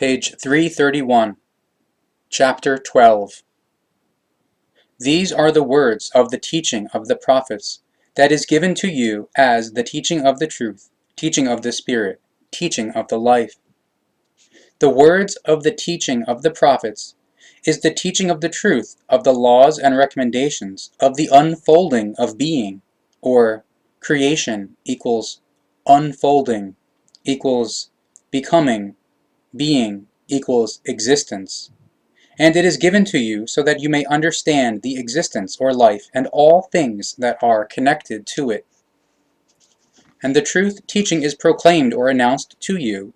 Page 331, Chapter 12. These are the words of the teaching of the prophets that is given to you as the teaching of the truth, teaching of the Spirit, teaching of the life. The words of the teaching of the prophets is the teaching of the truth of the laws and recommendations of the unfolding of being, or creation equals unfolding equals becoming, being equals existence. And it is given to you so that you may understand the existence or life and all things that are connected to it. And the truth teaching is proclaimed or announced to you,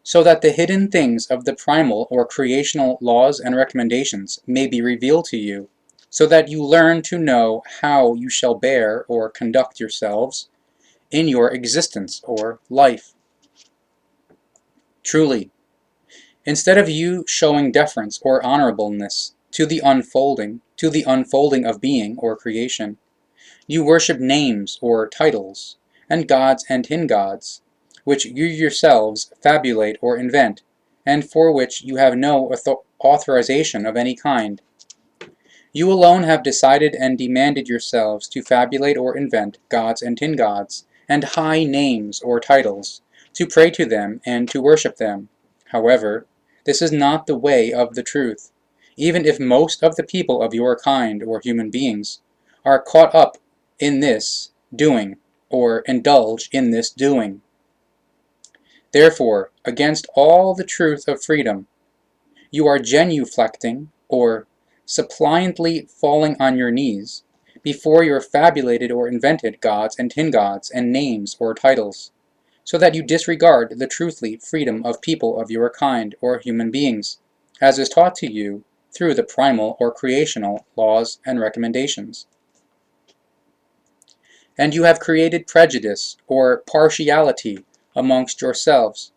so that the hidden things of the primal or creational laws and recommendations may be revealed to you, so that you learn to know how you shall bear or conduct yourselves in your existence or life. Truly, instead of you showing deference or honorableness to the unfolding of being or creation, you worship names or titles, and gods and gods, which you yourselves fabulate or invent, and for which you have no authorization of any kind. You alone have decided and demanded yourselves to fabulate or invent gods and gods, and high names or titles, to pray to them and to worship them. However, this is not the way of the truth, even if most of the people of your kind or human beings are caught up in this doing, or indulge in this doing. Therefore, against all the truth of freedom, you are genuflecting, or suppliantly falling on your knees, before your fabulated or invented gods and gods and names or titles, so that you disregard the truthly freedom of people of your kind or human beings, as is taught to you through the primal or creational laws and recommendations. And you have created prejudice or partiality amongst yourselves,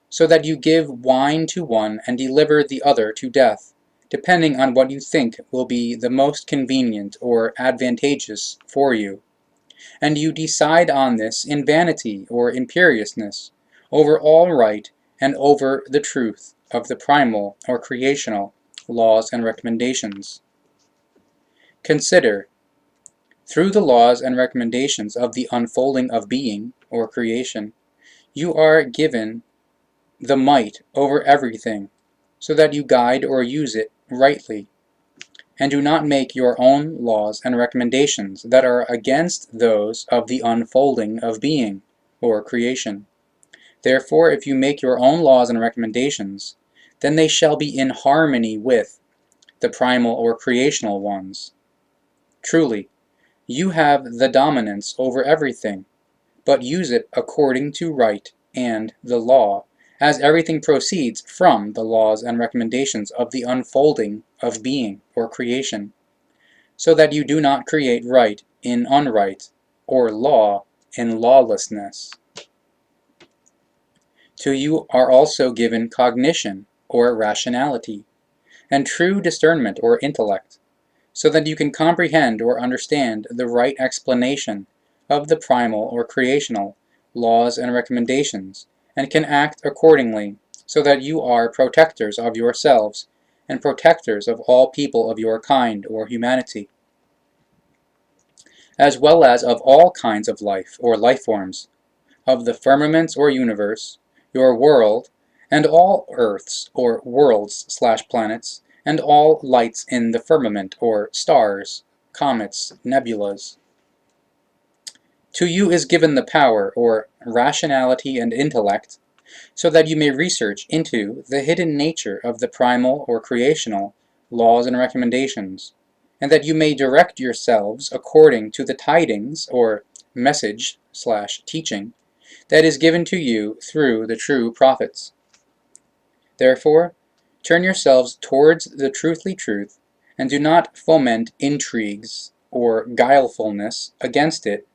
so that you give wine to one and deliver the other to death, depending on what you think will be the most convenient or advantageous for you. And you decide on this in vanity or imperiousness, over all right and over the truth of the primal or creational laws and recommendations. Consider, through the laws and recommendations of the unfolding of being or creation, you are given the might over everything, so that you guide or use it rightly, and do not make your own laws and recommendations that are against those of the unfolding of being, or creation. Therefore, if you make your own laws and recommendations, then they shall be in harmony with the primal or creational ones. Truly, you have the dominance over everything, but use it according to right and the law, as everything proceeds from the laws and recommendations of the unfolding of being or creation, so that you do not create right in unright, or law in lawlessness. To you are also given cognition, or rationality, and true discernment or intellect, so that you can comprehend or understand the right explanation of the primal or creational laws and recommendations, and can act accordingly, so that you are protectors of yourselves and protectors of all people of your kind or humanity, as well as of all kinds of life or life forms, of the firmaments or universe, your world, and all earths or worlds/planets, and all lights in the firmament or stars, comets, nebulas. To you is given the power, or rationality and intellect, so that you may research into the hidden nature of the primal or creational laws and recommendations, and that you may direct yourselves according to the tidings, or message/teaching, that is given to you through the true prophets. Therefore, turn yourselves towards the truthly truth, and do not foment intrigues or guilefulness against it,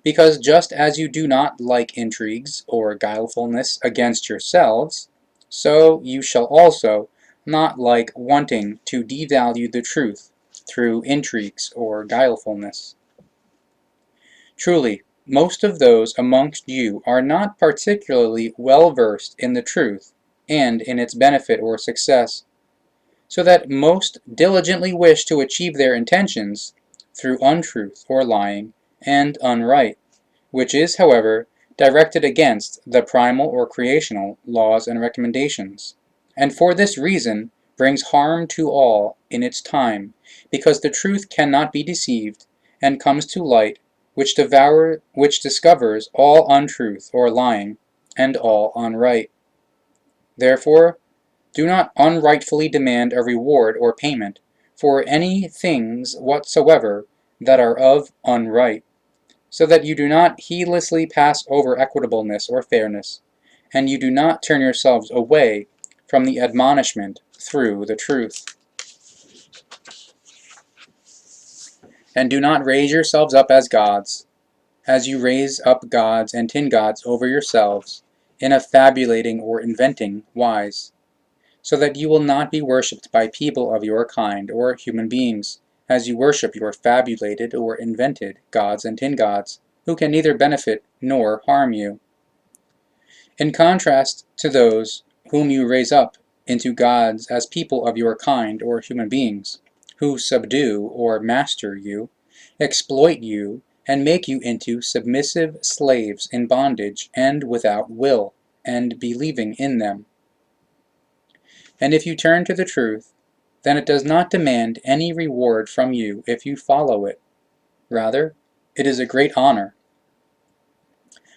because just as you do not like intrigues or guilefulness against yourselves, so you shall also not like wanting to devalue the truth through intrigues or guilefulness. Truly, most of those amongst you are not particularly well versed in the truth, and in its benefit or success, so that most diligently wish to achieve their intentions through untruth or lying and unright, which is, however, directed against the primal or creational laws and recommendations, and for this reason brings harm to all in its time, because the truth cannot be deceived, and comes to light, which discovers all untruth or lying, and all unright. Therefore, do not unrightfully demand a reward or payment for any things whatsoever that are of unright, so that you do not heedlessly pass over equitableness or fairness, and you do not turn yourselves away from the admonishment through the truth. And do not raise yourselves up as gods, as you raise up gods and tin gods over yourselves, in a fabulating or inventing wise, so that you will not be worshipped by people of your kind or human beings, as you worship your fabulated or invented gods and tin gods, who can neither benefit nor harm you. In contrast to those whom you raise up into gods as people of your kind or human beings, who subdue or master you, exploit you, and make you into submissive slaves in bondage and without will, and believing in them. And if you turn to the truth, then it does not demand any reward from you if you follow it. Rather, it is a great honor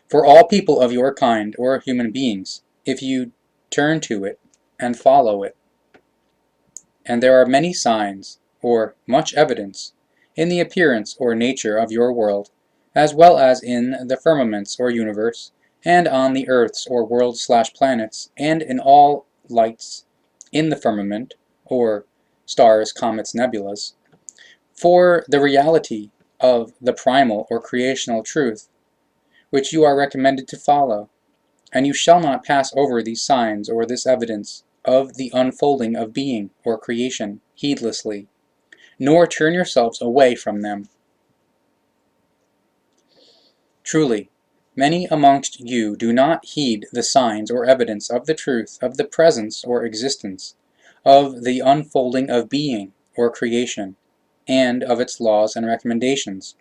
for all people of your kind or human beings if you turn to it and follow it. And there are many signs, or much evidence, in the appearance or nature of your world, as well as in the firmaments or universe, and on the earths or worlds/planets, and in all lights in the firmament, or stars, comets, nebulas, for the reality of the primal or creational truth, which you are recommended to follow. And you shall not pass over these signs or this evidence of the unfolding of being or creation heedlessly, nor turn yourselves away from them. Truly, many amongst you do not heed the signs or evidence of the truth of the presence or existence of the unfolding of being or creation, and of its laws and recommendations,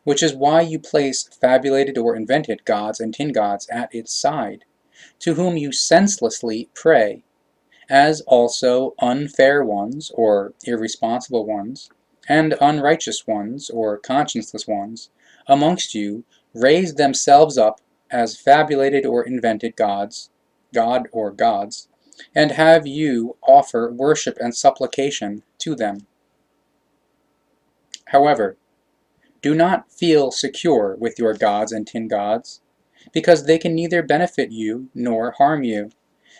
which is why you place fabulated or invented gods and tin gods at its side, to whom you senselessly pray, as also unfair ones, or irresponsible ones, and unrighteous ones, or conscienceless ones, amongst you raise themselves up as fabulated or invented gods, God or gods, and have you offer worship and supplication to them. However, do not feel secure with your gods and tin gods, because they can neither benefit you nor harm you,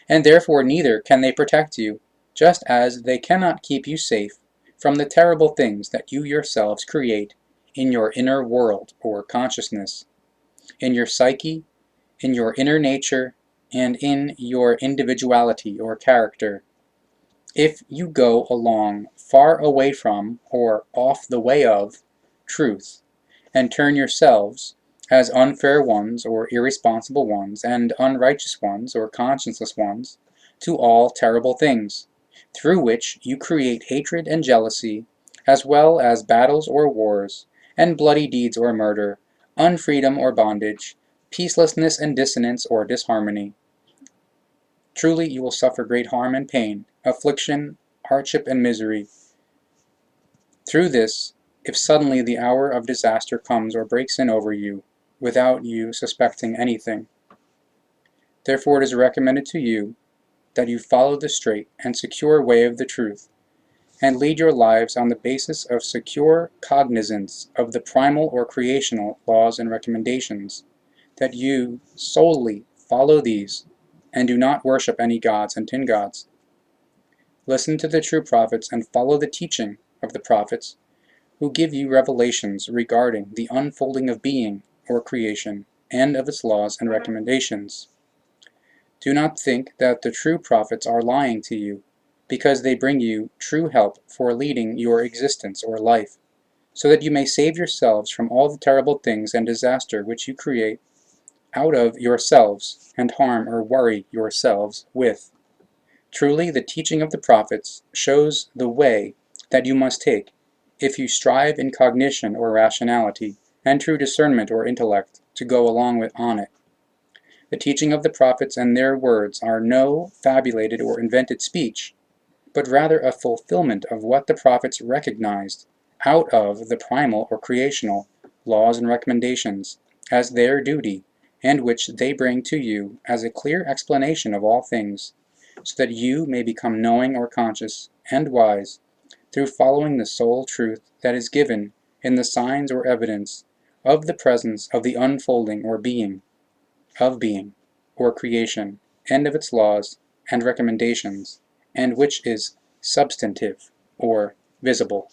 and therefore neither can they protect you, just as they cannot keep you safe from the terrible things that you yourselves create in your inner world or consciousness, in your psyche, in your inner nature, and in your individuality or character. If you go along far away from, or off the way of, truth, and turn yourselves, as unfair ones or irresponsible ones, and unrighteous ones or conscienceless ones, to all terrible things, through which you create hatred and jealousy, as well as battles or wars, and bloody deeds or murder, unfreedom or bondage, peacelessness and dissonance or disharmony. Truly you will suffer great harm and pain, affliction, hardship, and misery through this, if suddenly the hour of disaster comes or breaks in over you, without you suspecting anything. Therefore it is recommended to you that you follow the straight and secure way of the truth, and lead your lives on the basis of secure cognizance of the primal or creational laws and recommendations, that you solely follow these, and do not worship any gods and tin gods. Listen to the true prophets and follow the teaching of the prophets, who give you revelations regarding the unfolding of being or creation, and of its laws and recommendations. Do not think that the true prophets are lying to you, because they bring you true help for leading your existence or life, so that you may save yourselves from all the terrible things and disaster which you create out of yourselves and harm or worry yourselves with. Truly, the teaching of the prophets shows the way that you must take if you strive in cognition or rationality, and true discernment or intellect, to go along on it. The teaching of the prophets and their words are no fabulated or invented speech, but rather a fulfillment of what the prophets recognized out of the primal or creational laws and recommendations as their duty, and which they bring to you as a clear explanation of all things, so that you may become knowing or conscious and wise through following the sole truth that is given in the signs or evidence of the presence of the unfolding or being, of being, or creation, and of its laws and recommendations, and which is substantive or visible.